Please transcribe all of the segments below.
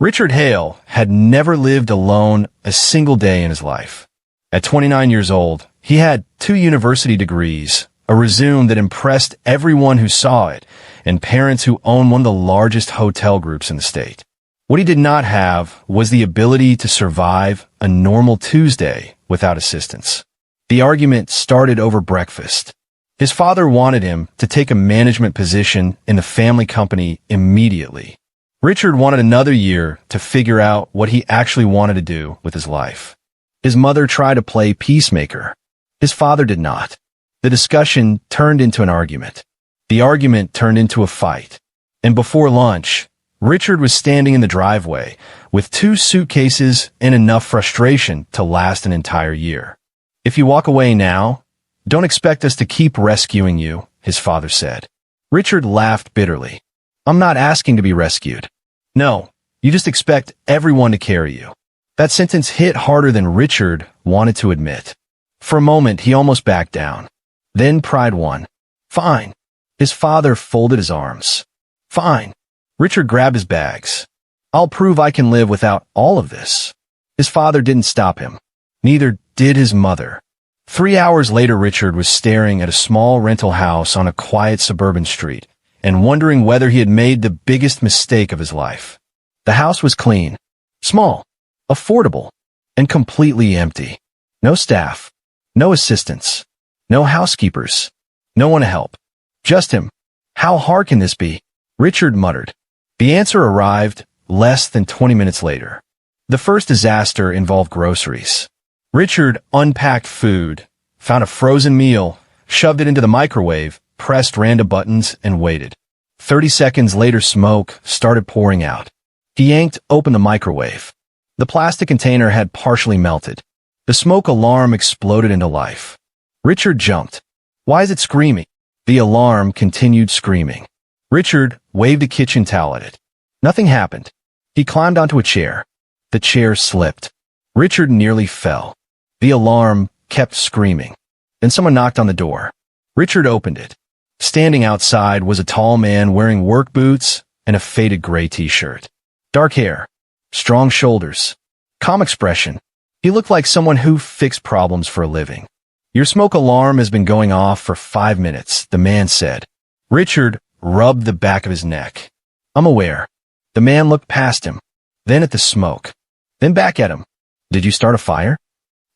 Richard Hale had never lived alone a single day in his life. At 29 years old, he had 2 university degrees, a resume that impressed everyone who saw it, and parents who owned one of the largest hotel groups in the state. What he did not have was the ability to survive a normal Tuesday without assistance. The argument started over breakfast. His father wanted him to take a management position in the family company immediately. Richard wanted another year to figure out what he actually wanted to do with his life. His mother tried to play peacemaker. His father did not. The discussion turned into an argument. The argument turned into a fight. And before lunch, Richard was standing in the driveway with 2 suitcases and enough frustration to last an entire year. "If you walk away now, don't expect us to keep rescuing you," his father said. Richard laughed bitterly. "I'm not asking to be rescued. No, you just expect everyone to carry you." That sentence hit harder than Richard wanted to admit. For a moment, he almost backed down. Then pride won. "Fine." His father folded his arms. "Fine." Richard grabbed his bags. "I'll prove I can live without all of this." His father didn't stop him. Neither did his mother. 3 hours later, Richard was staring at a small rental house on a quiet suburban street and wondering whether he had made the biggest mistake of his life. The house was clean, small, affordable, and completely empty. No staff, no assistants, no housekeepers, no one to help. Just him. "How hard can this be?" Richard muttered. The answer arrived less than 20 minutes later. The first disaster involved groceries. Richard unpacked food, found a frozen meal, shoved it into the microwave, pressed random buttons, and waited. 30 seconds later, smoke started pouring out. He yanked open the microwave. The plastic container had partially melted. The smoke alarm exploded into life. Richard jumped. "Why is it screaming?" The alarm continued screaming. Richard waved a kitchen towel at it. Nothing happened. He climbed onto a chair. The chair slipped. Richard nearly fell. The alarm kept screaming. Then someone knocked on the door. Richard opened it. Standing outside was a tall man wearing work boots and a faded gray t-shirt. Dark hair, strong shoulders, calm expression. He looked like someone who fixed problems for a living. "Your smoke alarm has been going off for 5 minutes, the man said. Richard rubbed the back of his neck. "I'm aware." The man looked past him, then at the smoke, then back at him. "Did you start a fire?"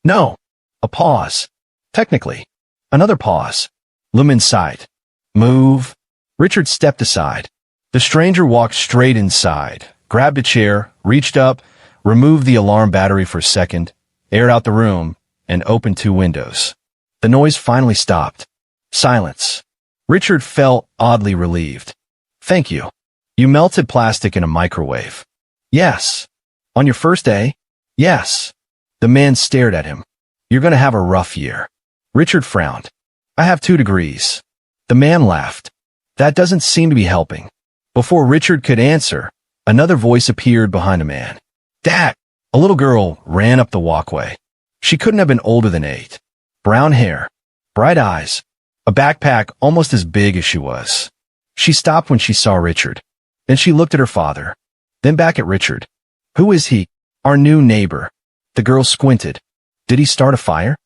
"No." A pause. "Technically." Another pause. "Loom inside." "Move." Richard stepped aside. The stranger walked straight inside, grabbed a chair, reached up, removed the alarm battery for a second, aired out the room, and opened 2 windows. The noise finally stopped. Silence. Richard felt oddly relieved. "Thank you. You melted plastic in a microwave." "Yes." "On your first day?" "Yes." The man stared at him. "You're going to have a rough year." Richard frowned. "I have 2 degrees." The man laughed. "That doesn't seem to be helping." Before Richard could answer, another voice appeared behind the man. "Dad!" A little girl ran up the walkway. She couldn't have been older than 8. Brown hair, bright eyes, a backpack almost as big as she was. She stopped when she saw Richard. Then she looked at her father, then back at Richard. "Who is he?" "Our new neighbor." The girl squinted. "Did he start a fire?"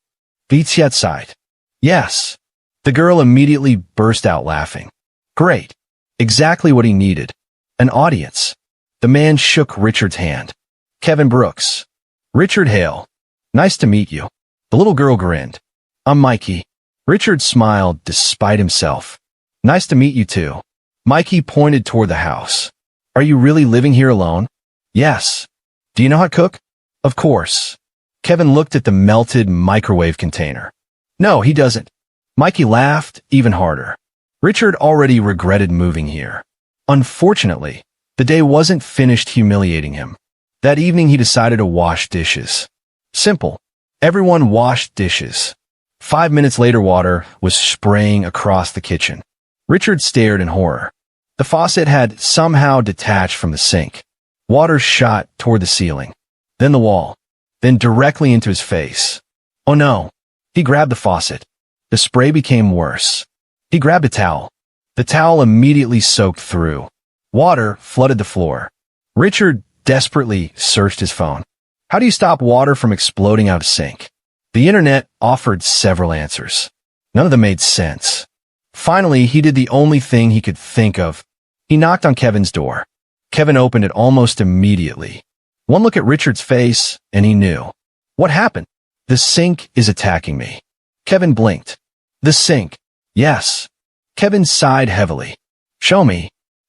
"Beats outside." "Yes." The girl immediately burst out laughing. "Great. Exactly what he needed. An audience." The man shook Richard's hand. "Kevin Brooks." "Richard Hale. Nice to meet you." The little girl grinned. "I'm Mikey." Richard smiled despite himself. "Nice to meet you too." Mikey pointed toward the house. "Are you really living here alone?" "Yes." "Do you know how to cook?" "Of course." Kevin looked at the melted microwave container. "No, he doesn't." Mikey laughed even harder. Richard already regretted moving here. Unfortunately, the day wasn't finished humiliating him. That evening he decided to wash dishes. Simple. Everyone washed dishes. 5 minutes later, water was spraying across the kitchen. Richard stared in horror. The faucet had somehow detached from the sink. Water shot toward the ceiling, then the wall, then directly into his face. Oh no. He grabbed the faucet. The spray became worse. He grabbed a towel. The towel immediately soaked through. Water flooded the floor. Richard desperately searched his phone. How do you stop water from exploding out of a sink? The internet offered several answers. None of them made sense. Finally, he did the only thing he could think of. He knocked on Kevin's door. Kevin opened it almost immediately. One look at Richard's face, and he knew. What happened? The sink is attacking me. Kevin blinked. The sink. Yes. Kevin sighed heavily. Show me.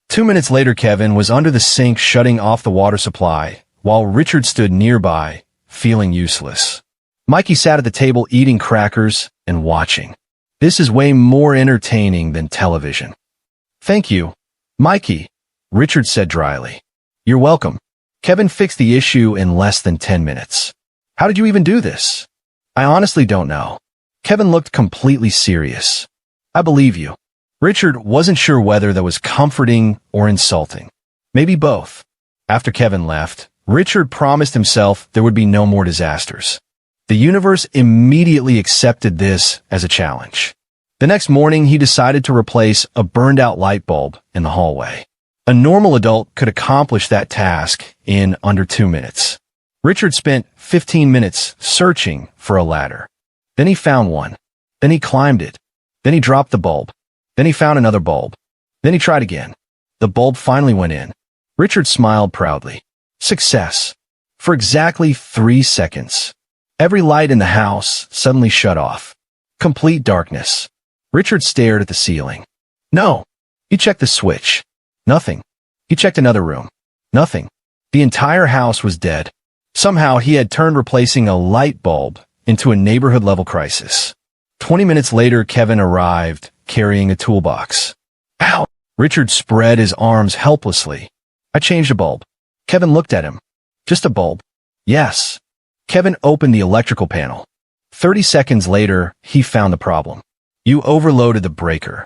2 minutes later, Kevin was under the sink shutting off the water supply, while Richard stood nearby, feeling useless. Mikey sat at the table eating crackers and watching. This is way more entertaining than television. Thank you, Mikey, Richard said dryly. You're welcome. Kevin fixed the issue in less than 10 minutes. How did you even do this? I honestly don't know. Kevin looked completely serious. I believe you. Richard wasn't sure whether that was comforting or insulting. Maybe both. After Kevin left, Richard promised himself there would be no more disasters. The universe immediately accepted this as a challenge. The next morning, he decided to replace a burned-out light bulb in the hallway. A normal adult could accomplish that task in under 2 minutes. Richard spent 15 minutes searching for a ladder. Then he found one. Then he climbed it. Then he dropped the bulb. Then he found another bulb. Then he tried again. The bulb finally went in. Richard smiled proudly. Success. For exactly 3 seconds. Every light in the house suddenly shut off. Complete darkness. Richard stared at the ceiling. No. He checked the switch. Nothing. He checked another room. Nothing. The entire house was dead. Somehow he had turned replacing a light bulb into a neighborhood-level crisis. 20 minutes later, Kevin arrived, carrying a toolbox. Ow! Richard spread his arms helplessly. I changed a bulb. Kevin looked at him. Just a bulb. Yes. Kevin opened the electrical panel. 30 seconds later, he found the problem. You overloaded the breaker.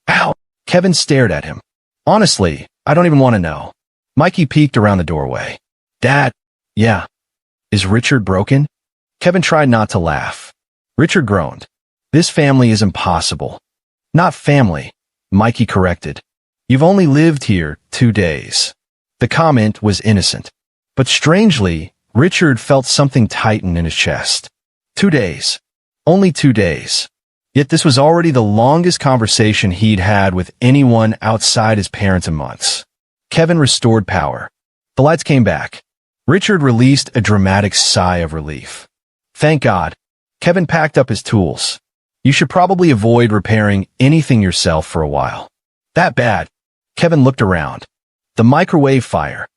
Ow! Kevin stared at him. Honestly, I don't even want to know. Mikey peeked around the doorway. Dad? Yeah. Is Richard broken? Kevin tried not to laugh. Richard groaned. This family is impossible. Not family, Mikey corrected. You've only lived here 2 days. The comment was innocent. But strangely, Richard felt something tighten in his chest. 2 days. Only 2 days. Yet this was already the longest conversation he'd had with anyone outside his parents in months. Kevin restored power. The lights came back. Richard released a dramatic sigh of relief. Thank God. Kevin packed up his tools. You should probably avoid repairing anything yourself for a while. That bad. Kevin looked around. The microwave fire.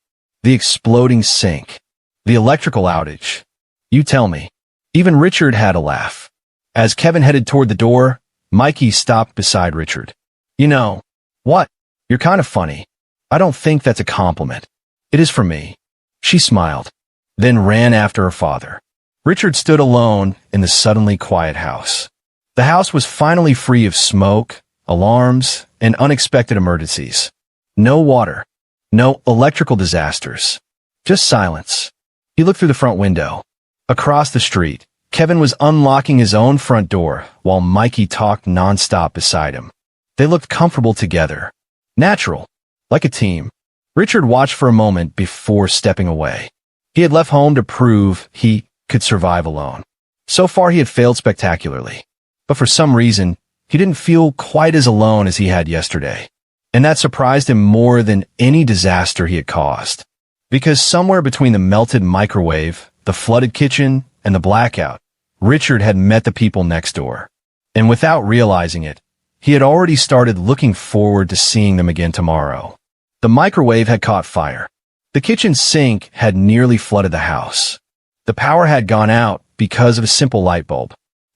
The exploding sink. The electrical outage. You tell me. Even Richard had a laugh. As Kevin headed toward the door, Mikey stopped beside Richard. You know, what? You're kind of funny. I don't think that's a compliment. It is for me. She smiled, then ran after her father. Richard stood alone in the suddenly quiet house. The house was finally free of smoke, alarms, and unexpected emergencies. No water. No electrical disasters. Just silence. He looked through the front window. Across the street, Kevin was unlocking his own front door while Mikey talked nonstop beside him. They looked comfortable together. Natural. Like a team. Richard watched for a moment before stepping away. He had left home to prove he could survive alone. So far he had failed spectacularly. But for some reason, he didn't feel quite as alone as he had yesterday. And that surprised him more than any disaster he had caused. Because somewhere between the melted microwave, the flooded kitchen, and the blackout, Richard had met the people next door. And without realizing it, he had already started looking forward to seeing them again tomorrow. The microwave had caught fire. The kitchen sink had nearly flooded the house. The power had gone out because of a simple light bulb.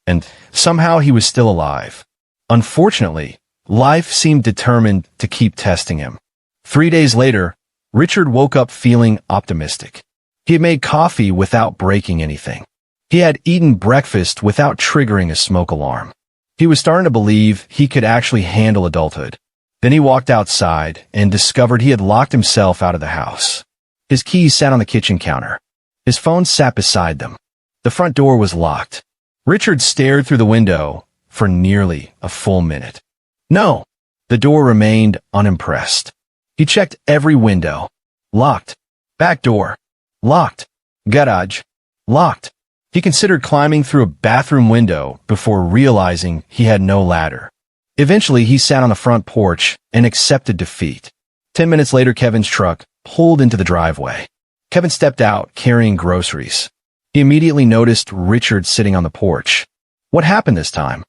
And somehow he was still alive. Unfortunately, life seemed determined to keep testing him. 3 days later, Richard woke up feeling optimistic. He had made coffee without breaking anything. He had eaten breakfast without triggering a smoke alarm. He was starting to believe he could actually handle adulthood. Then he walked outside and discovered he had locked himself out of the house. His keys sat on the kitchen counter. His phone sat beside them. The front door was locked. Richard stared through the window for nearly a full minute. No, the door remained unimpressed. He checked every window. Locked. Back door. Locked. Garage. Locked. He considered climbing through a bathroom window before realizing he had no ladder. Eventually, he sat on the front porch and accepted defeat. 10 minutes later, Kevin's truck pulled into the driveway. Kevin stepped out carrying groceries. He immediately noticed Richard sitting on the porch. What happened this time?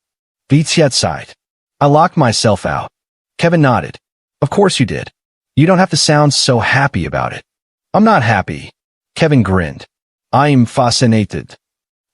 Beats outside. I locked myself out. Kevin nodded. Of course you did. You don't have to sound so happy about it. I'm not happy. Kevin grinned. I'm fascinated.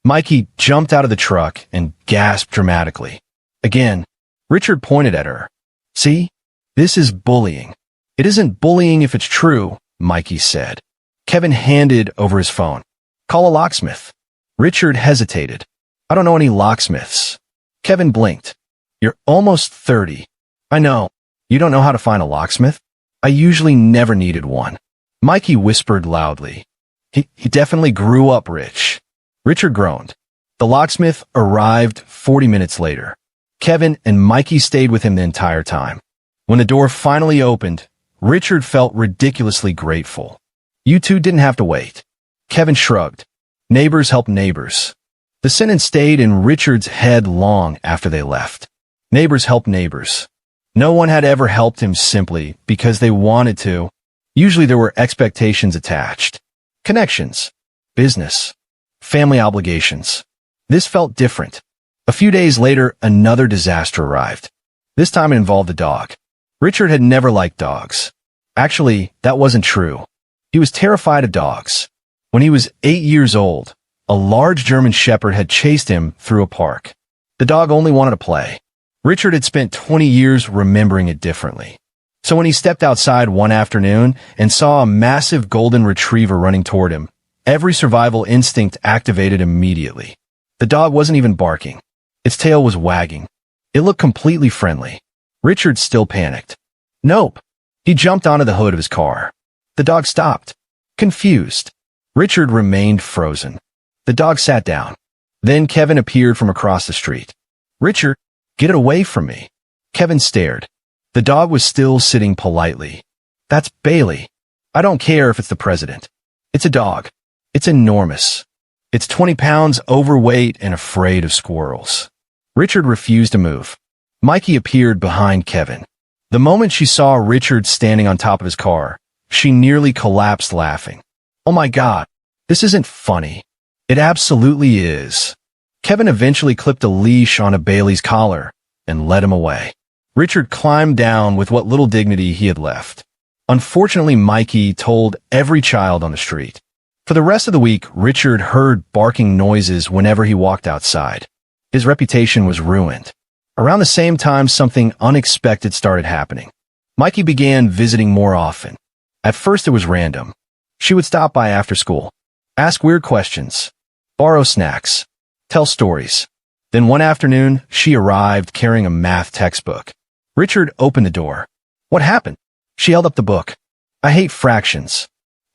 Mikey jumped out of the truck and gasped dramatically. Again, Richard pointed at her. See? This is bullying. It isn't bullying if it's true, Mikey said. Kevin handed over his phone. Call a locksmith. Richard hesitated. I don't know any locksmiths. Kevin blinked. You're almost 30. I know. You don't know how to find a locksmith? I usually never needed one. Mikey whispered loudly. He definitely grew up rich. Richard groaned. The locksmith arrived 40 minutes later. Kevin and Mikey stayed with him the entire time. When the door finally opened, Richard felt ridiculously grateful. You two didn't have to wait. Kevin shrugged. Neighbors help neighbors. The sentence stayed in Richard's head long after they left. Neighbors help neighbors. No one had ever helped him simply because they wanted to. Usually there were expectations attached. Connections. Business. Family obligations. This felt different. A few days later, another disaster arrived. This time it involved a dog. Richard had never liked dogs. Actually, that wasn't true. He was terrified of dogs. When he was 8 years old, a large German Shepherd had chased him through a park. The dog only wanted to play. Richard had spent 20 years remembering it differently. So when he stepped outside one afternoon and saw a massive golden retriever running toward him, every survival instinct activated immediately. The dog wasn't even barking. Its tail was wagging. It looked completely friendly. Richard still panicked. Nope. He jumped onto the hood of his car. The dog stopped. Confused. Richard remained frozen. The dog sat down. Then Kevin appeared from across the street. Richard, get it away from me. Kevin stared. The dog was still sitting politely. That's Bailey. I don't care if it's the president. It's a dog. It's enormous. It's 20 pounds overweight and afraid of squirrels. Richard refused to move. Mikey appeared behind Kevin. The moment she saw Richard standing on top of his car, she nearly collapsed laughing. Oh my God, this isn't funny. It absolutely is. Kevin eventually clipped a leash onto Bailey's collar and led him away. Richard climbed down with what little dignity he had left. Unfortunately, Mikey told every child on the street. For the rest of the week, Richard heard barking noises whenever he walked outside. His reputation was ruined. Around the same time, something unexpected started happening. Mikey began visiting more often. At first, it was random. She would stop by after school, ask weird questions, borrow snacks, tell stories. Then one afternoon, she arrived carrying a math textbook. Richard opened the door. What happened? She held up the book. I hate fractions.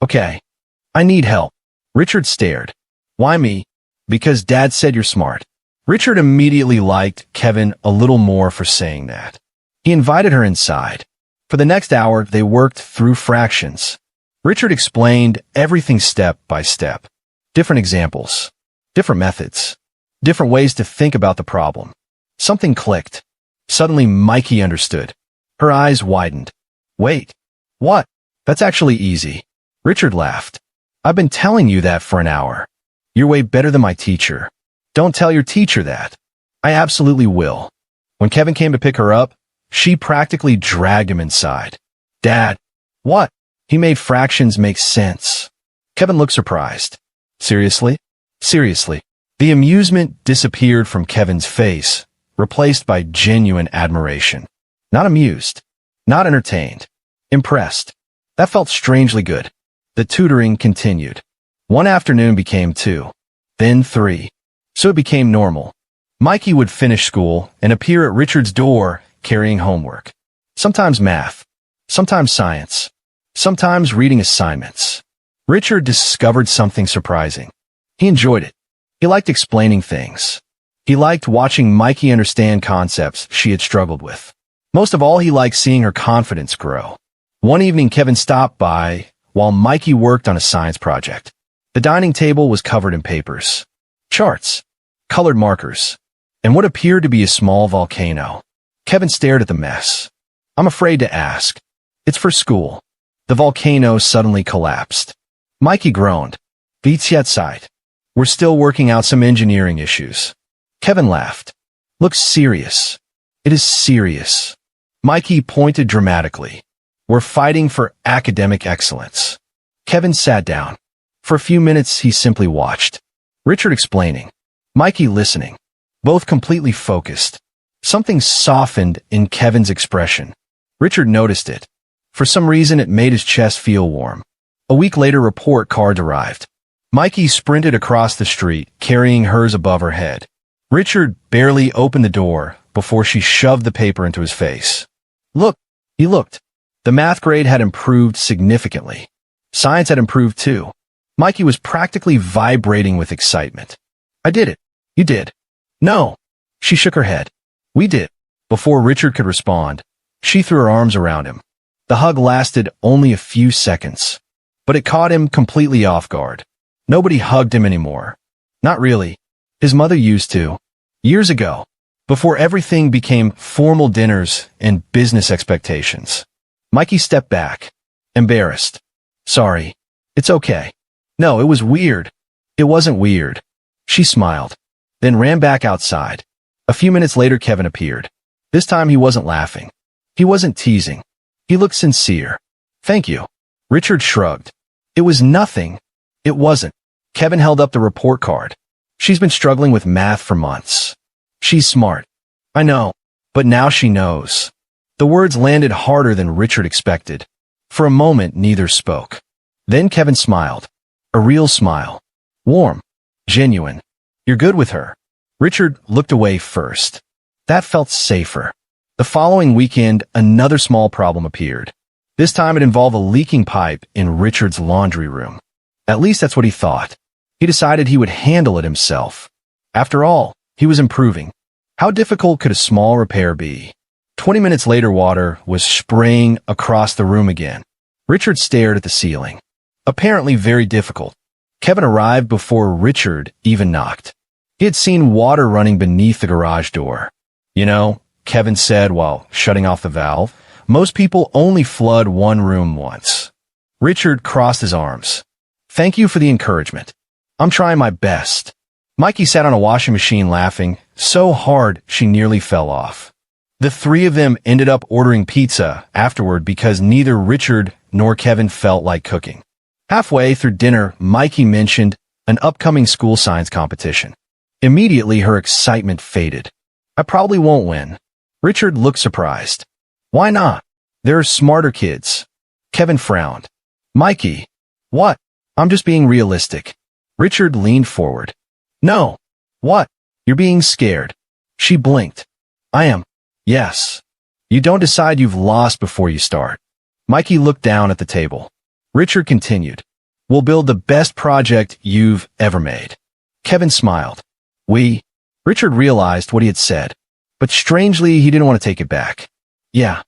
Okay. I need help. Richard stared. Why me? Because Dad said you're smart. Richard immediately liked Kevin a little more for saying that. He invited her inside. For the next hour, they worked through fractions. Richard explained everything step by step. Different examples. Different methods. Different ways to think about the problem. Something clicked. Suddenly, Mikey understood. Her eyes widened. Wait. What? That's actually easy. Richard laughed. I've been telling you that for an hour. You're way better than my teacher. Don't tell your teacher that. I absolutely will. When Kevin came to pick her up, she practically dragged him inside. Dad. What? He made fractions make sense. Kevin looked surprised. Seriously? Seriously. The amusement disappeared from Kevin's face, replaced by genuine admiration. Not amused. Not entertained. Impressed. That felt strangely good. The tutoring continued. One afternoon became 2. Then 3. So it became normal. Mikey would finish school and appear at Richard's door carrying homework. Sometimes math. Sometimes science. Sometimes reading assignments. Richard discovered something surprising. He enjoyed it. He liked explaining things. He liked watching Mikey understand concepts she had struggled with. Most of all, he liked seeing her confidence grow. One evening, Kevin stopped by while Mikey worked on a science project. The dining table was covered in papers, charts, colored markers, and what appeared to be a small volcano. Kevin stared at the mess. "I'm afraid to ask. It's for school." The volcano suddenly collapsed. Mikey groaned. "Beats yet sight. We're still working out some engineering issues." Kevin laughed. "Looks serious." "It is serious." Mikey pointed dramatically. "We're fighting for academic excellence." Kevin sat down. For a few minutes, he simply watched. Richard explaining, Mikey listening, both completely focused. Something softened in Kevin's expression. Richard noticed it. For some reason, it made his chest feel warm. A week later, report cards arrived. Mikey sprinted across the street, carrying hers above her head. Richard barely opened the door before she shoved the paper into his face. "Look," he looked. The math grade had improved significantly. Science had improved too. Mikey was practically vibrating with excitement. "I did it." "You did." "No." She shook her head. "We did." Before Richard could respond, she threw her arms around him. The hug lasted only a few seconds, but it caught him completely off guard. Nobody hugged him anymore. Not really. His mother used to. Years ago, before everything became formal dinners and business expectations. Mikey stepped back, embarrassed. "Sorry. It's okay." "No, it was weird." "It wasn't weird." She smiled, then ran back outside. A few minutes later, Kevin appeared. This time he wasn't laughing. He wasn't teasing. He looked sincere. "Thank you." Richard shrugged. "It was nothing." "It wasn't." Kevin held up the report card. "She's been struggling with math for months. She's smart." "I know, but now she knows." The words landed harder than Richard expected. For a moment, neither spoke. Then Kevin smiled. A real smile. Warm. Genuine. "You're good with her." Richard looked away first. That felt safer. The following weekend, another small problem appeared. This time it involved a leaking pipe in Richard's laundry room. At least that's what he thought. He decided he would handle it himself. After all, he was improving. How difficult could a small repair be? 20 minutes later, water was spraying across the room again. Richard stared at the ceiling. Apparently very difficult. Kevin arrived before Richard even knocked. He had seen water running beneath the garage door. "You know," Kevin said while shutting off the valve, "most people only flood one room once." Richard crossed his arms. "Thank you for the encouragement. I'm trying my best." Mikey sat on a washing machine laughing so hard she nearly fell off. The three of them ended up ordering pizza afterward because neither Richard nor Kevin felt like cooking. Halfway through dinner, Mikey mentioned an upcoming school science competition. Immediately, her excitement faded. "I probably won't win." Richard looked surprised. "Why not? There are smarter kids." Kevin frowned. "Mikey." "What?" "I'm just being realistic." Richard leaned forward. "No." "What?" "You're being scared." She blinked. "I am." "Yes. You don't decide you've lost before you start." Mikey looked down at the table. Richard continued. "We'll build the best project you've ever made." Kevin smiled. "We?" Richard realized what he had said, but strangely he didn't want to take it back. "Yeah.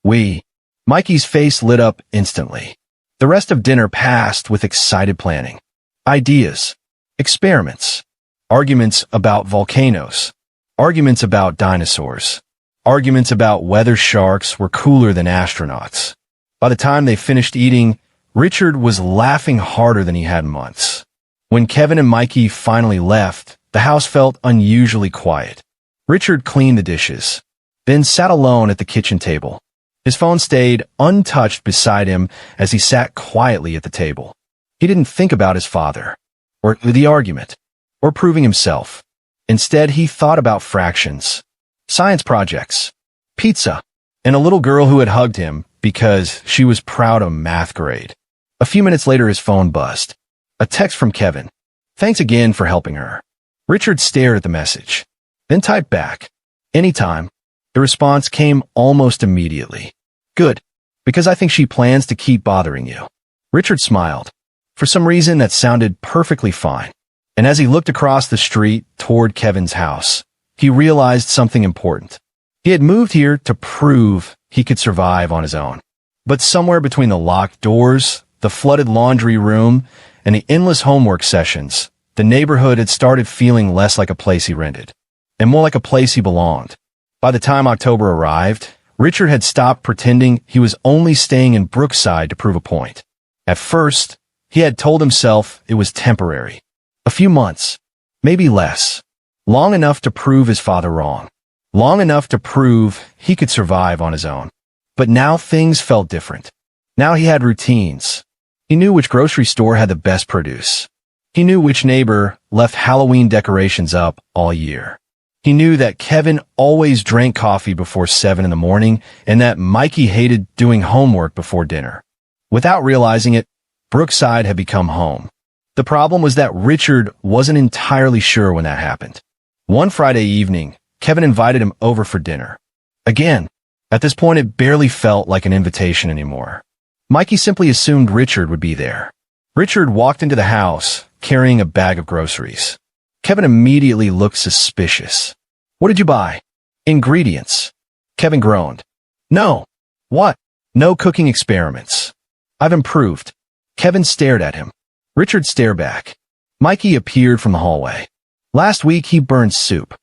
We." Mikey's face lit up instantly. The rest of dinner passed with excited planning. Ideas. Experiments. Arguments about volcanoes. Arguments about dinosaurs. Arguments about whether sharks were cooler than astronauts. By the time they finished eating, Richard was laughing harder than he had in months. When Kevin and Mikey finally left, the house felt unusually quiet. Richard cleaned the dishes, then sat alone at the kitchen table. His phone stayed untouched beside him as he sat quietly at the table. He didn't think about his father, or the argument, or proving himself. Instead, he thought about fractions, science projects, pizza, and a little girl who had hugged him because she was proud of a math grade. A few minutes later, his phone buzzed. A text from Kevin. "Thanks again for helping her." Richard stared at the message, then typed back, "Anytime." The response came almost immediately. "Good, because I think she plans to keep bothering you." Richard smiled. For some reason, that sounded perfectly fine. And as he looked across the street toward Kevin's house, he realized something important. He had moved here to prove he could survive on his own. But somewhere between the locked doors, the flooded laundry room, and the endless homework sessions, the neighborhood had started feeling less like a place he rented, and more like a place he belonged. By the time October arrived, Richard had stopped pretending he was only staying in Brookside to prove a point. At first, he had told himself it was temporary. A few months, maybe less. Long enough to prove his father wrong. Long enough to prove he could survive on his own. But now things felt different. Now he had routines. He knew which grocery store had the best produce. He knew which neighbor left Halloween decorations up all year. He knew that Kevin always drank coffee before 7 in the morning and that Mikey hated doing homework before dinner. Without realizing it, Brookside had become home. The problem was that Richard wasn't entirely sure when that happened. One Friday evening, Kevin invited him over for dinner. Again, at this point it barely felt like an invitation anymore. Mikey simply assumed Richard would be there. Richard walked into the house, carrying a bag of groceries. Kevin immediately looked suspicious. "What did you buy?" "Ingredients." Kevin groaned. "No." "What?" "No cooking experiments." "I've improved." Kevin stared at him. Richard stared back. Mikey appeared from the hallway. "Last week he burned soup."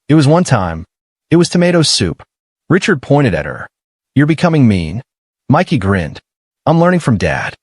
"It was one time. It was tomato soup." Richard pointed at her. "You're becoming mean." Mikey grinned. "I'm learning from Dad."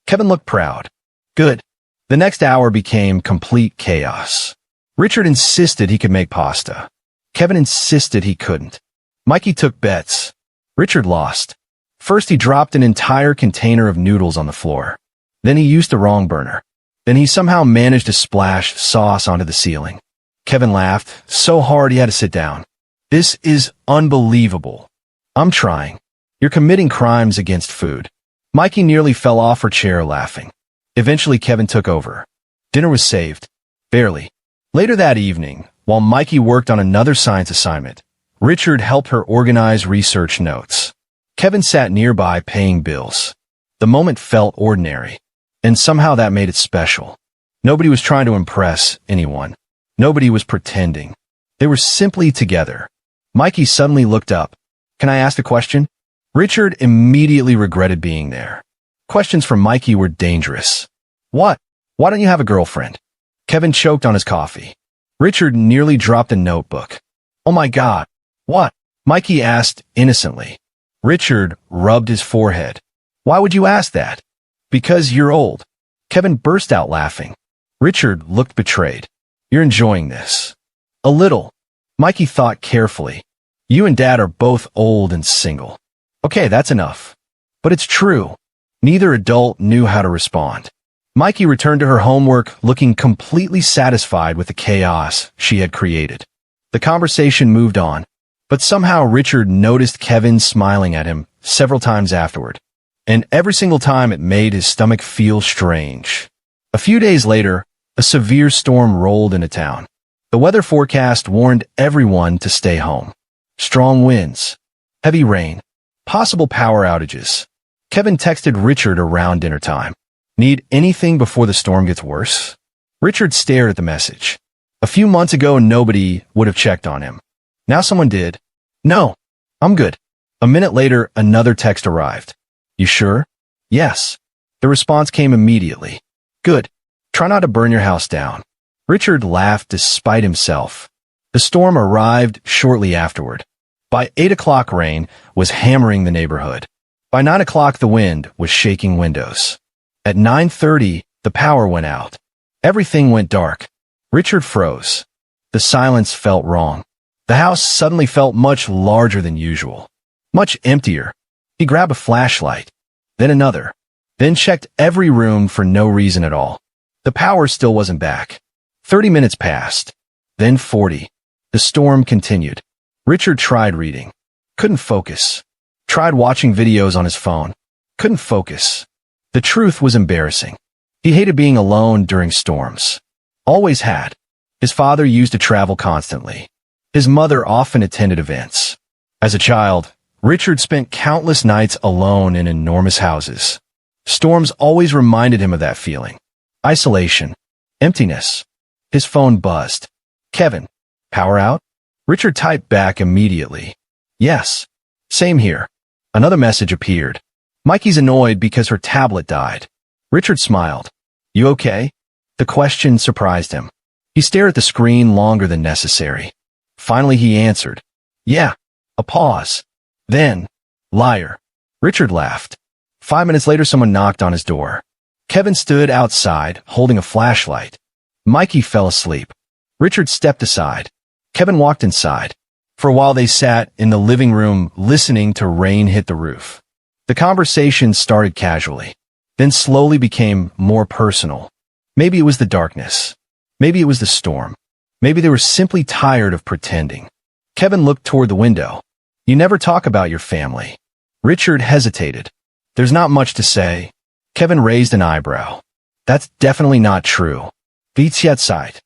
Kevin looked proud. "Good." The next hour became complete chaos. Richard insisted he could make pasta. Kevin insisted he couldn't. Mikey took bets. Richard lost. First he dropped an entire container of noodles on the floor. Then he used the wrong burner. Then he somehow managed to splash sauce onto the ceiling. Kevin laughed so hard he had to sit down. "This is unbelievable." "I'm trying." "You're committing crimes against food." Mikey nearly fell off her chair laughing. Eventually Kevin took over. Dinner was saved. Barely. Later that evening, while Mikey worked on another science assignment, Richard helped her organize research notes. Kevin sat nearby paying bills. The moment felt ordinary, and somehow that made it special. Nobody was trying to impress anyone. Nobody was pretending. They were simply together. Mikey suddenly looked up. "Can I ask a question?" Richard immediately regretted being there. Questions from Mikey were dangerous. "What? Why don't you have a girlfriend?" Kevin choked on his coffee. Richard nearly dropped a notebook. "Oh my God. What?" Mikey asked innocently. Richard rubbed his forehead. "Why would you ask that?" "Because you're old." Kevin burst out laughing. Richard looked betrayed. "You're enjoying this." "A little." Mikey thought carefully. "You and Dad are both old and single." "Okay, that's enough." "But it's true." Neither adult knew how to respond. Mikey returned to her homework looking completely satisfied with the chaos she had created. The conversation moved on, but somehow Richard noticed Kevin smiling at him several times afterward, and every single time it made his stomach feel strange. A few days later, a severe storm rolled into town. The weather forecast warned everyone to stay home. Strong winds, heavy rain, possible power outages. Kevin texted Richard around dinner time. "Need anything before the storm gets worse?" Richard stared at the message. A few months ago, nobody would have checked on him. Now someone did. "No, I'm good." A minute later, another text arrived. "You sure?" "Yes." The response came immediately. "Good. Try not to burn your house down." Richard laughed despite himself. The storm arrived shortly afterward. By 8 o'clock, rain was hammering the neighborhood. By 9 o'clock, the wind was shaking windows. At 9:30, the power went out. Everything went dark. Richard froze. The silence felt wrong. The house suddenly felt much larger than usual. Much emptier. He grabbed a flashlight. Then another. Then checked every room for no reason at all. The power still wasn't back. 30 minutes passed. Then 40. The storm continued. Richard tried reading. Couldn't focus. Tried watching videos on his phone. Couldn't focus. The truth was embarrassing. He hated being alone during storms. Always had. His father used to travel constantly. His mother often attended events. As a child, Richard spent countless nights alone in enormous houses. Storms always reminded him of that feeling. Isolation. Emptiness. His phone buzzed. "Kevin, power out?" Richard typed back immediately. "Yes." "Same here." Another message appeared. "Mikey's annoyed because her tablet died." Richard smiled. You okay? The question surprised him. He stared at the screen longer than necessary. Finally he answered. Yeah. A pause. Then, liar. Richard laughed. 5 minutes later someone knocked on his door. Kevin stood outside, holding a flashlight. Mikey fell asleep. Richard stepped aside. Kevin walked inside. For a while they sat in the living room listening to rain hit the roof. The conversation started casually, then slowly became more personal. Maybe it was the darkness. Maybe it was the storm. Maybe they were simply tired of pretending. Kevin looked toward the window. You never talk about your family. Richard hesitated. There's not much to say. Kevin raised an eyebrow. That's definitely not true. Beats yet sight.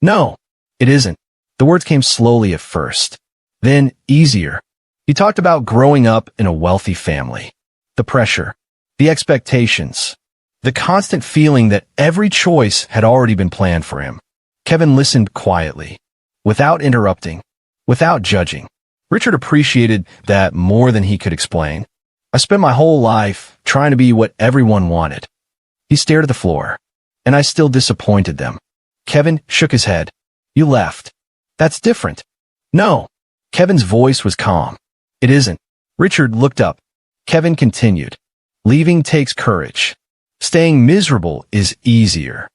No, it isn't. The words came slowly at first, then easier. He talked about growing up in a wealthy family. The pressure, the expectations, the constant feeling that every choice had already been planned for him. Kevin listened quietly, without interrupting, without judging. Richard appreciated that more than he could explain. I spent my whole life trying to be what everyone wanted. He stared at the floor, and I still disappointed them. Kevin shook his head. You left. That's different. No. Kevin's voice was calm. It isn't. Richard looked up. Kevin continued. Leaving takes courage. Staying miserable is easier.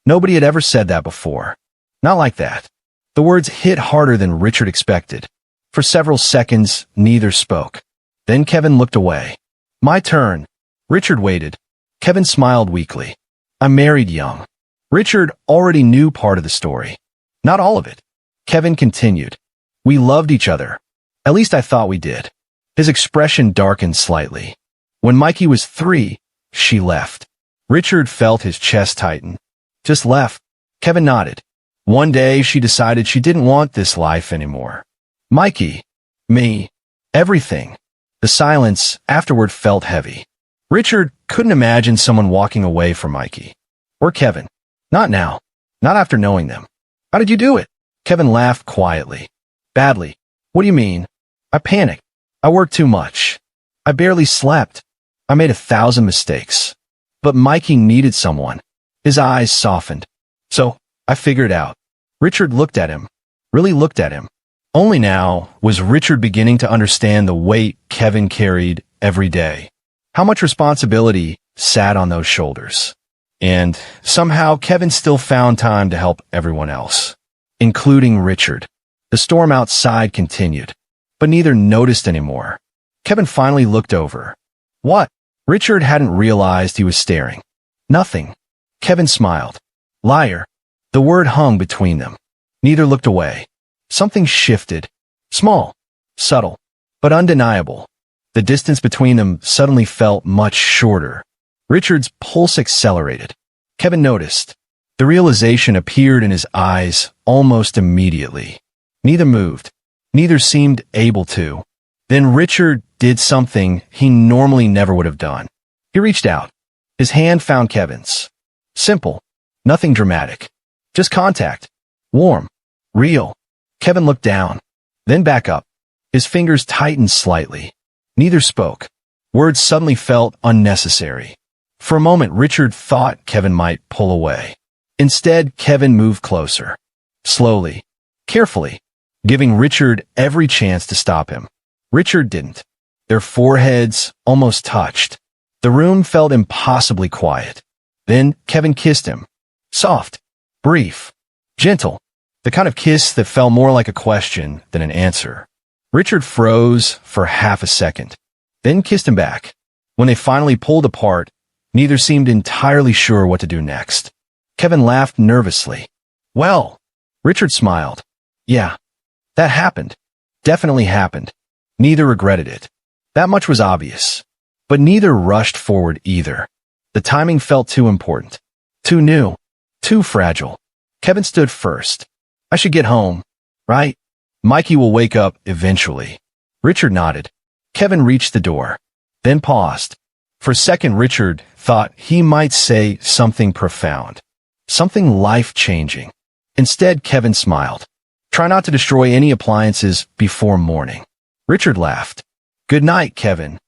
Nobody had ever said that before. Not like that. The words hit harder than Richard expected. For several seconds, neither spoke. Then Kevin looked away. My turn. Richard waited. Kevin smiled weakly. I married young. Richard already knew part of the story. Not all of it. Kevin continued. We loved each other. At least I thought we did. His expression darkened slightly. When Mikey was 3, she left. Richard felt his chest tighten. Just left. Kevin nodded. One day she decided she didn't want this life anymore. Mikey. Me. Everything. The silence afterward felt heavy. Richard couldn't imagine someone walking away from Mikey. Or Kevin. Not now. Not after knowing them. How did you do it? Kevin laughed quietly. Badly. What do you mean? I panicked. I worked too much. I barely slept. I made 1,000 mistakes. But Mikey needed someone. His eyes softened. So, I figured out. Richard looked at him. Really looked at him. Only now was Richard beginning to understand the weight Kevin carried every day. How much responsibility sat on those shoulders. And somehow Kevin still found time to help everyone else, including Richard. The storm outside continued, but neither noticed anymore. Kevin finally looked over. What? Richard hadn't realized he was staring. Nothing. Kevin smiled. Liar. The word hung between them. Neither looked away. Something shifted. Small, subtle, but undeniable. The distance between them suddenly felt much shorter. Richard's pulse accelerated. Kevin noticed. The realization appeared in his eyes almost immediately. Neither moved. Neither seemed able to. Then Richard did something he normally never would have done. He reached out. His hand found Kevin's. Simple. Nothing dramatic. Just contact. Warm. Real. Kevin looked down. Then back up. His fingers tightened slightly. Neither spoke. Words suddenly felt unnecessary. For a moment, Richard thought Kevin might pull away. Instead, Kevin moved closer. Slowly. Carefully. Giving Richard every chance to stop him. Richard didn't. Their foreheads almost touched. The room felt impossibly quiet. Then Kevin kissed him. Soft. Brief. Gentle. The kind of kiss that felt more like a question than an answer. Richard froze for half a second, then kissed him back. When they finally pulled apart, neither seemed entirely sure what to do next. Kevin laughed nervously. Well, Richard smiled. Yeah, that happened. Definitely happened. Neither regretted it. That much was obvious. But neither rushed forward either. The timing felt too important. Too new. Too fragile. Kevin stood first. I should get home, right? Mikey will wake up eventually. Richard nodded. Kevin reached the door, then paused. For a second, Richard thought he might say something profound, something life-changing. Instead, Kevin smiled. Try not to destroy any appliances before morning. Richard laughed. Good night, Kevin.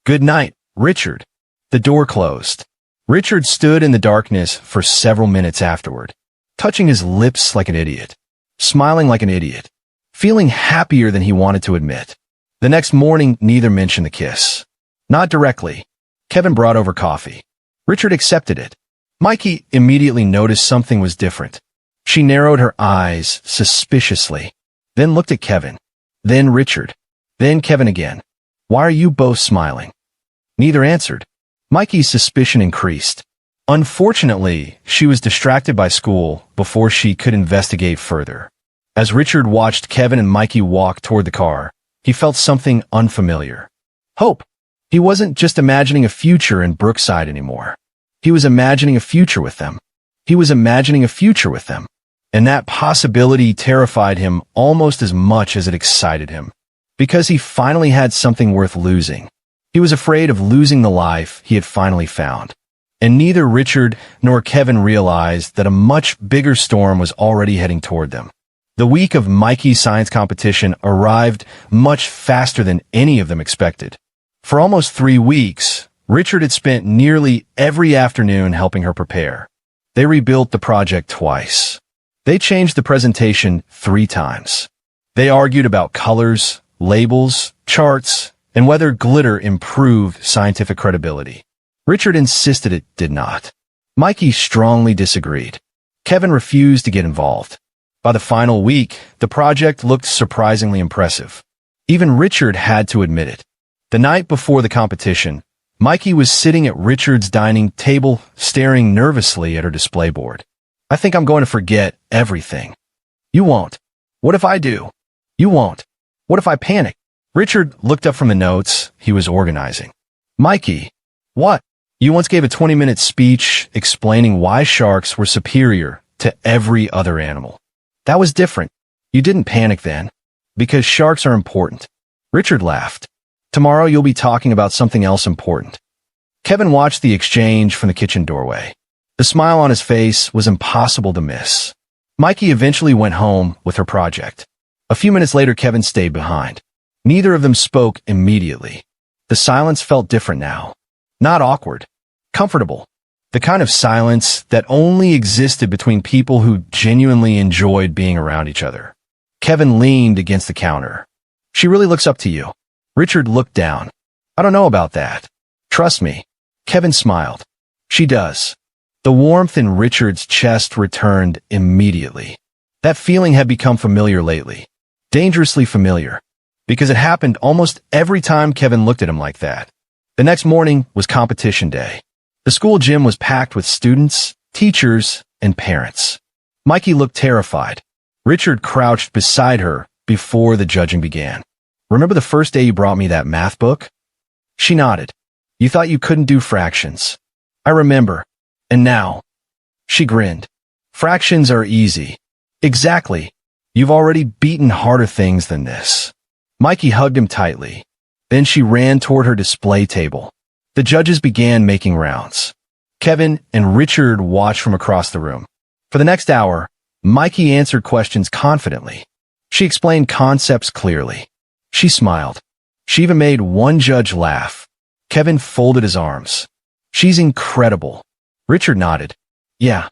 Good night, Richard. The door closed. Richard stood in the darkness for several minutes afterward, touching his lips like an idiot, smiling like an idiot, feeling happier than he wanted to admit. The next morning, neither mentioned the kiss. Not directly. Kevin brought over coffee. Richard accepted it. Mikey immediately noticed something was different. She narrowed her eyes suspiciously, then looked at Kevin, then Richard, then Kevin again. Why are you both smiling? Neither answered. Mikey's suspicion increased. Unfortunately, she was distracted by school before she could investigate further. As Richard watched Kevin and Mikey walk toward the car, he felt something unfamiliar. Hope. He wasn't just imagining a future in Brookside anymore. He was imagining a future with them. He was imagining a future with them. And that possibility terrified him almost as much as it excited him. Because he finally had something worth losing. He was afraid of losing the life he had finally found. And neither Richard nor Kevin realized that a much bigger storm was already heading toward them. The week of Mikey's science competition arrived much faster than any of them expected. For almost 3 weeks, Richard had spent nearly every afternoon helping her prepare. They rebuilt the project twice. They changed the presentation 3 times. They argued about colors, labels, charts, and whether glitter improved scientific credibility. Richard insisted it did not. Mikey strongly disagreed. Kevin refused to get involved. By the final week, the project looked surprisingly impressive. Even Richard had to admit it. The night before the competition, Mikey was sitting at Richard's dining table, staring nervously at her display board. I think I'm going to forget everything. You won't. What if I do? You won't. What if I panic? Richard looked up from the notes he was organizing. Mikey, what? You once gave a 20-minute speech explaining why sharks were superior to every other animal. That was different. You didn't panic then. Because sharks are important. Richard laughed. Tomorrow you'll be talking about something else important. Kevin watched the exchange from the kitchen doorway. The smile on his face was impossible to miss. Mikey eventually went home with her project. A few minutes later, Kevin stayed behind. Neither of them spoke immediately. The silence felt different now. Not awkward. Comfortable. The kind of silence that only existed between people who genuinely enjoyed being around each other. Kevin leaned against the counter. She really looks up to you. Richard looked down. I don't know about that. Trust me. Kevin smiled. She does. The warmth in Richard's chest returned immediately. That feeling had become familiar lately. Dangerously familiar. Because it happened almost every time Kevin looked at him like that. The next morning was competition day. The school gym was packed with students, teachers, and parents. Mikey looked terrified. Richard crouched beside her before the judging began. Remember the first day you brought me that math book? She nodded. You thought you couldn't do fractions. I remember. And now? She grinned. Fractions are easy. Exactly. You've already beaten harder things than this. Mikey hugged him tightly. Then she ran toward her display table. The judges began making rounds. Kevin and Richard watched from across the room. For the next hour, Mikey answered questions confidently. She explained concepts clearly. She smiled. She even made one judge laugh. Kevin folded his arms. She's incredible. Richard nodded. Yeah.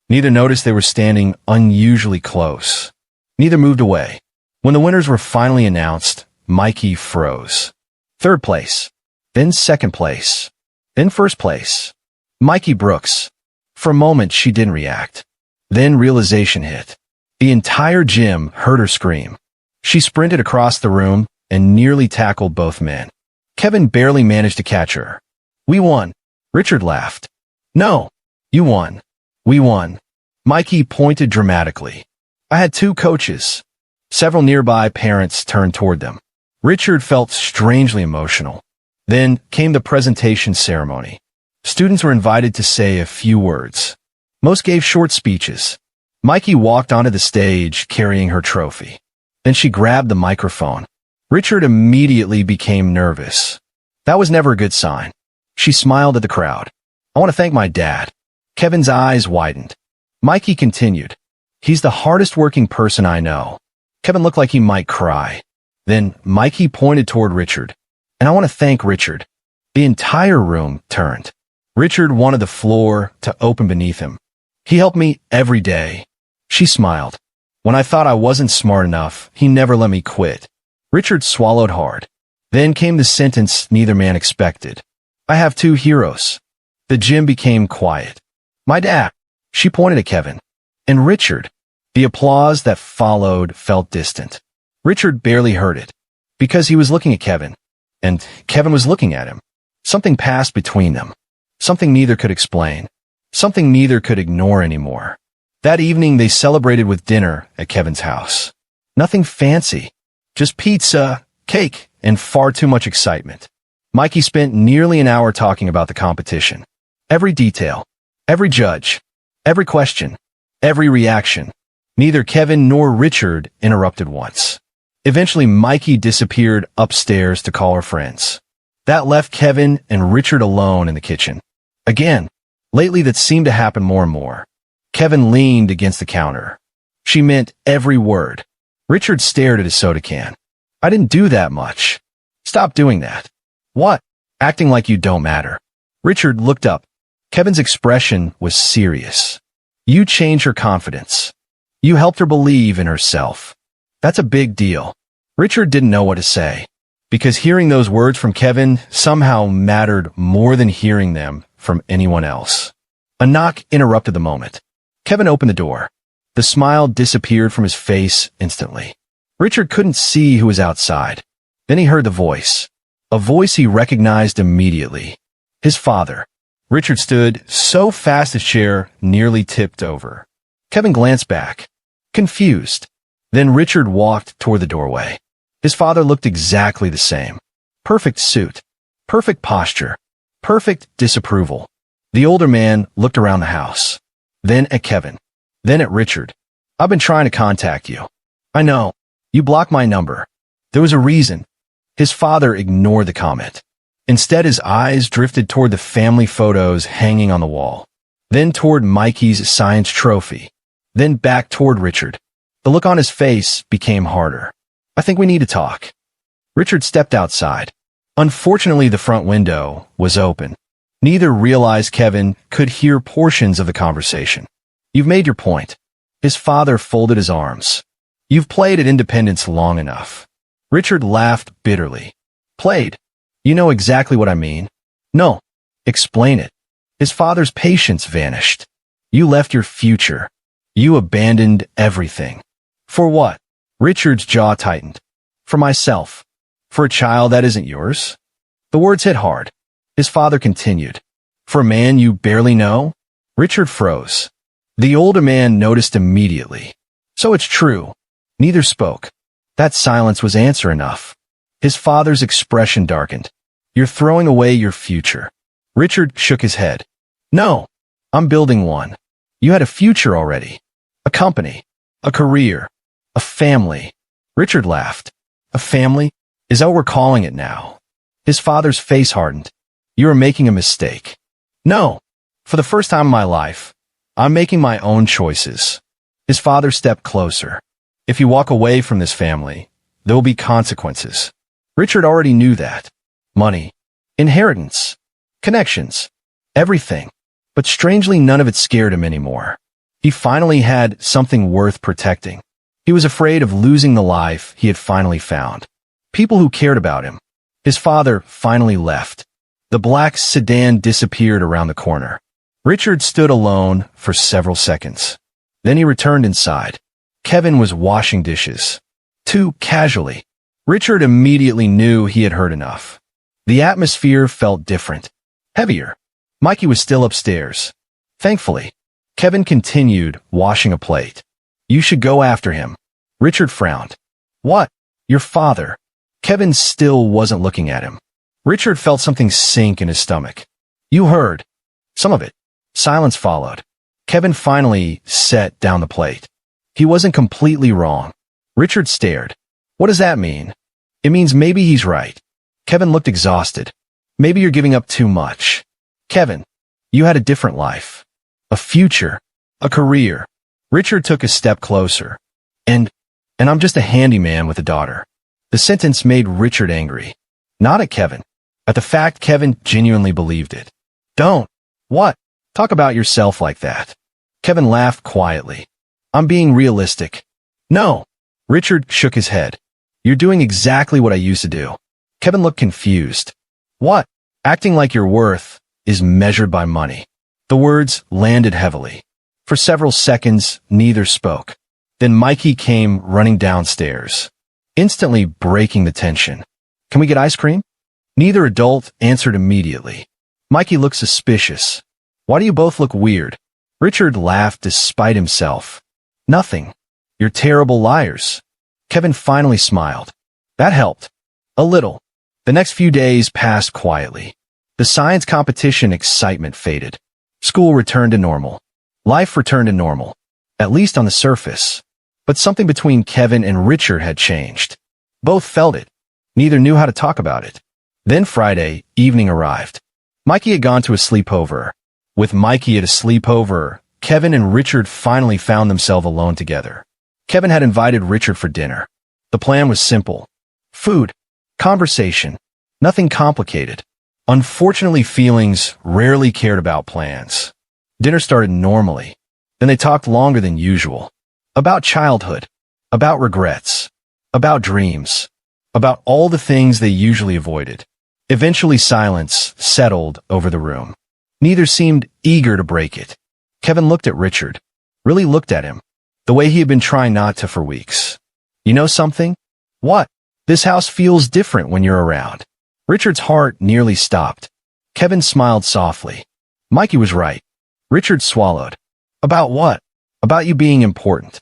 Neither noticed they were standing unusually close. Neither moved away. When the winners were finally announced, Mikey froze. 3rd place. Then 2nd place. Then 1st place. Mikey Brooks. For a moment, she didn't react. Then realization hit. The entire gym heard her scream. She sprinted across the room and nearly tackled both men. Kevin barely managed to catch her. We won. Richard laughed. No. You won. We won. Mikey pointed dramatically. I had 2 coaches. Several nearby parents turned toward them. Richard felt strangely emotional. Then came the presentation ceremony. Students were invited to say a few words. Most gave short speeches. Mikey walked onto the stage carrying her trophy. Then she grabbed the microphone. Richard immediately became nervous. That was never a good sign. She smiled at the crowd. I want to thank my dad. Kevin's eyes widened. Mikey continued. He's the hardest working person I know. Kevin looked like he might cry. Then Mikey pointed toward Richard. And I want to thank Richard. The entire room turned. Richard wanted the floor to open beneath him. He helped me every day. She smiled. When I thought I wasn't smart enough, he never let me quit. Richard swallowed hard. Then came the sentence neither man expected. I have two heroes. The gym became quiet. My dad. She pointed at Kevin. And Richard. The applause that followed felt distant. Richard barely heard it. Because he was looking at Kevin. And Kevin was looking at him. Something passed between them. Something neither could explain. Something neither could ignore anymore. That evening they celebrated with dinner at Kevin's house. Nothing fancy. Just pizza, cake, and far too much excitement. Mikey spent nearly an hour talking about the competition. Every detail. Every judge. Every question. Every reaction. Neither Kevin nor Richard interrupted once. Eventually Mikey disappeared upstairs to call her friends. That left Kevin and Richard alone in the kitchen. Again, lately that seemed to happen more and more. Kevin leaned against the counter. She meant every word. Richard stared at his soda can. I didn't do that much. Stop doing that. What? Acting like you don't matter. Richard looked up. Kevin's expression was serious. You changed her confidence. You helped her believe in herself. That's a big deal. Richard didn't know what to say, because hearing those words from Kevin somehow mattered more than hearing them from anyone else. A knock interrupted the moment. Kevin opened the door. The smile disappeared from his face instantly. Richard couldn't see who was outside. Then he heard the voice. A voice he recognized immediately. His father. Richard stood so fast his chair nearly tipped over. Kevin glanced back, confused. Then Richard walked toward the doorway. His father looked exactly the same. Perfect suit. Perfect posture. Perfect disapproval. The older man looked around the house. Then at Kevin. Then at Richard. I've been trying to contact you. I know. You blocked my number. There was a reason. His father ignored the comment. Instead, his eyes drifted toward the family photos hanging on the wall. Then toward Mikey's science trophy. Then back toward Richard. The look on his face became harder. I think we need to talk. Richard stepped outside. Unfortunately, the front window was open. Neither realized Kevin could hear portions of the conversation. You've made your point. His father folded his arms. You've played at independence long enough. Richard laughed bitterly. Played? You know exactly what I mean. No. Explain it. His father's patience vanished. You left your future. You abandoned everything. For what? Richard's jaw tightened. For myself. For a child that isn't yours? The words hit hard. His father continued. For a man you barely know? Richard froze. The older man noticed immediately. So it's true. Neither spoke. That silence was answer enough. His father's expression darkened. You're throwing away your future. Richard shook his head. No, I'm building one. You had a future already. A company. A career. A family. Richard laughed. A family? Is that what we're calling it now? His father's face hardened. You are making a mistake. No. For the first time in my life, I'm making my own choices. His father stepped closer. If you walk away from this family, there will be consequences. Richard already knew that. Money. Inheritance. Connections. Everything. But strangely, none of it scared him anymore. He finally had something worth protecting. He was afraid of losing the life he had finally found. People who cared about him. His father finally left. The black sedan disappeared around the corner. Richard stood alone for several seconds. Then he returned inside. Kevin was washing dishes. Too casually. Richard immediately knew he had heard enough. The atmosphere felt different. Heavier. Mikey was still upstairs. Thankfully. Kevin continued washing a plate. You should go after him. Richard frowned. What? Your father. Kevin still wasn't looking at him. Richard felt something sink in his stomach. You heard. Some of it. Silence followed. Kevin finally set down the plate. He wasn't completely wrong. Richard stared. What does that mean? It means maybe he's right. Kevin looked exhausted. Maybe you're giving up too much. Kevin, you had a different life. A future. A career. Richard took a step closer. And I'm just a handyman with a daughter. The sentence made Richard angry. Not at Kevin. At the fact Kevin genuinely believed it. Don't. What? Talk about yourself like that. Kevin laughed quietly. I'm being realistic. No. Richard shook his head. You're doing exactly what I used to do. Kevin looked confused. What? Acting like your worth is measured by money. The words landed heavily. For several seconds, neither spoke. Then Mikey came running downstairs, instantly breaking the tension. Can we get ice cream? Neither adult answered immediately. Mikey looked suspicious. Why do you both look weird? Richard laughed despite himself. Nothing. You're terrible liars. Kevin finally smiled. That helped. A little. The next few days passed quietly. The science competition excitement faded. School returned to normal. Life returned to normal, at least on the surface. But something between Kevin and Richard had changed. Both felt it. Neither knew how to talk about it. Then Friday evening arrived. Mikey had gone to a sleepover. With Mikey at a sleepover, Kevin and Richard finally found themselves alone together. Kevin had invited Richard for dinner. The plan was simple. Food. Conversation. Nothing complicated. Unfortunately, feelings rarely cared about plans. Dinner started normally. Then they talked longer than usual. About childhood. About regrets. About dreams. About all the things they usually avoided. Eventually, silence settled over the room. Neither seemed eager to break it. Kevin looked at Richard. Really looked at him. The way he had been trying not to for weeks. You know something? What? This house feels different when you're around. Richard's heart nearly stopped. Kevin smiled softly. Mikey was right. Richard swallowed. About what? About you being important.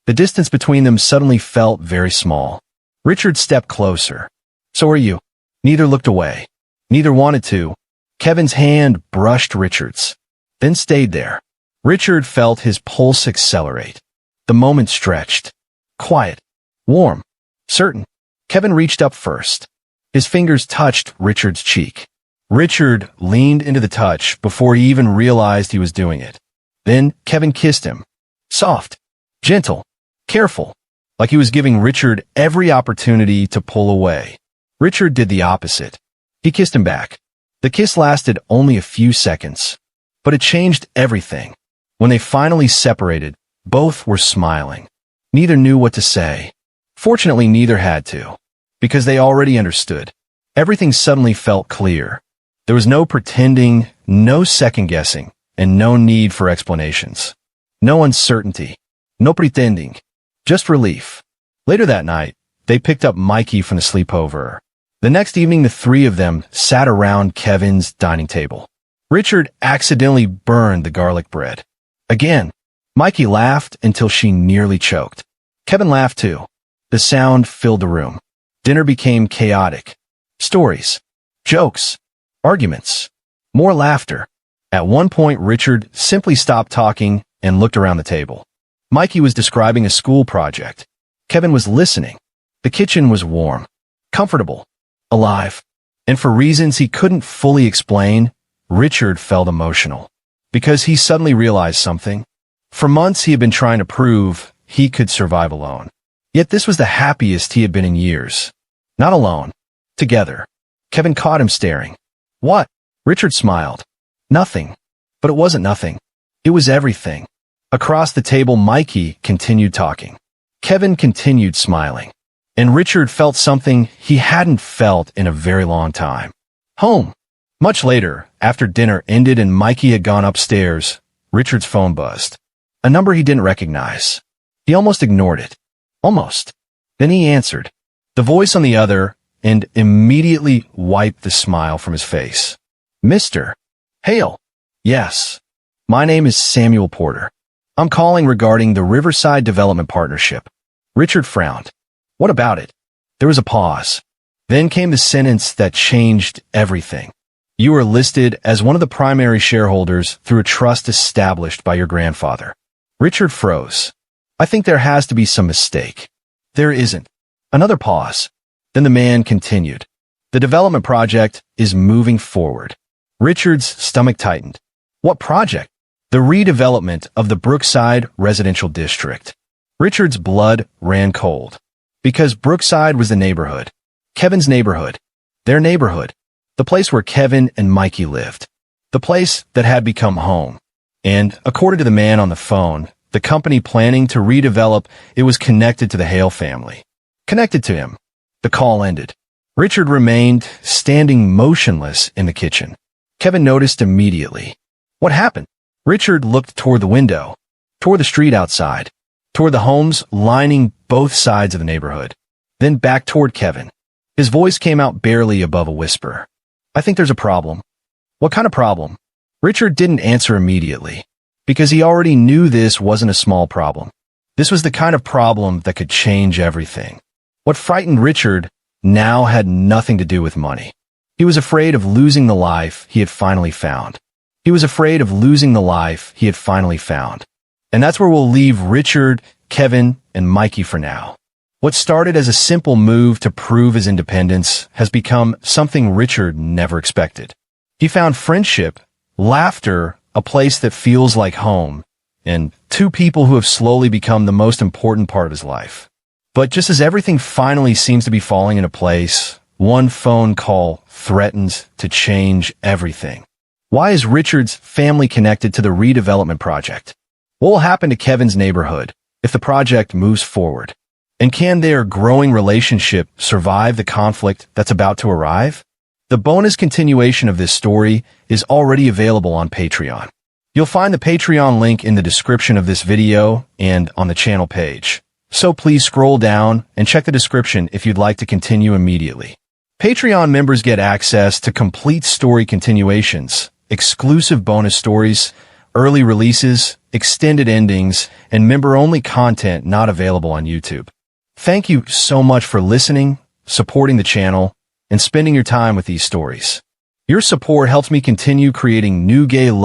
The distance between them suddenly felt very small. Richard stepped closer. So are you. Neither looked away. Neither wanted to. Kevin's hand brushed Richard's, then stayed there. Richard felt his pulse accelerate. The moment stretched. Quiet. Warm. Certain. Kevin reached up first. His fingers touched Richard's cheek. Richard leaned into the touch before he even realized he was doing it. Then Kevin kissed him. Soft. Gentle. Careful. Like he was giving Richard every opportunity to pull away. Richard did the opposite. He kissed him back. The kiss lasted only a few seconds, but it changed everything. When they finally separated, both were smiling. Neither knew what to say. Fortunately, neither had to, because they already understood. Everything suddenly felt clear. There was no pretending, no second-guessing, and no need for explanations. No uncertainty. No pretending. Just relief. Later that night, they picked up Mikey from the sleepover. The next evening, the three of them sat around Kevin's dining table. Richard accidentally burned the garlic bread. Again, Mikey laughed until she nearly choked. Kevin laughed too. The sound filled the room. Dinner became chaotic. Stories. Jokes. Arguments. More laughter. At one point, Richard simply stopped talking and looked around the table. Mikey was describing a school project. Kevin was listening. The kitchen was warm, comfortable, alive. And for reasons he couldn't fully explain, Richard felt emotional. Because he suddenly realized something. For months he had been trying to prove he could survive alone. Yet this was the happiest he had been in years. Not alone. Together. Kevin caught him staring. What? Richard smiled. Nothing. But it wasn't nothing. It was everything. Across the table, Mikey continued talking. Kevin continued smiling. And Richard felt something he hadn't felt in a very long time. Home. Much later, after dinner ended and Mikey had gone upstairs, Richard's phone buzzed. A number he didn't recognize. He almost ignored it. Almost. Then he answered. The voice on the other and immediately wiped the smile from his face. Mr. Hale. Yes. My name is Samuel Porter. I'm calling regarding the Riverside Development Partnership. Richard frowned. What about it? There was a pause. Then came the sentence that changed everything. You are listed as one of the primary shareholders through a trust established by your grandfather. Richard froze. I think there has to be some mistake. There isn't. Another pause. Then the man continued. The development project is moving forward. Richard's stomach tightened. What project? The redevelopment of the Brookside Residential District. Richard's blood ran cold. Because Brookside was the neighborhood. Kevin's neighborhood. Their neighborhood. The place where Kevin and Mikey lived. the place that had become home. And according to the man on the phone, the company planning to redevelop it was connected to the Hale family. Connected to him. The call ended. Richard remained standing motionless in the kitchen. Kevin noticed immediately. What happened? Richard looked toward the window, toward the street outside, toward the homes lining both sides of the neighborhood, then back toward Kevin. His voice came out barely above a whisper. I think there's a problem. What kind of problem? Richard didn't answer immediately, because he already knew this wasn't a small problem. This was the kind of problem that could change everything. What frightened Richard now had nothing to do with money. He was afraid of losing the life he had finally found. He was afraid of losing the life he had finally found. And that's where we'll leave Richard, Kevin, and Mikey for now. What started as a simple move to prove his independence has become something Richard never expected. He found friendship, laughter, a place that feels like home, and two people who have slowly become the most important part of his life. But just as everything finally seems to be falling into place, one phone call threatens to change everything. Why is Richard's family connected to the redevelopment project? What will happen to Kevin's neighborhood if the project moves forward? And can their growing relationship survive the conflict that's about to arrive? The bonus continuation of this story is already available on Patreon. You'll find the Patreon link in the description of this video and on the channel page. So please scroll down and check the description if you'd like to continue immediately. Patreon members get access to complete story continuations, exclusive bonus stories, early releases, extended endings, and member-only content not available on YouTube. Thank you so much for listening, supporting the channel, and spending your time with these stories. Your support helps me continue creating new gay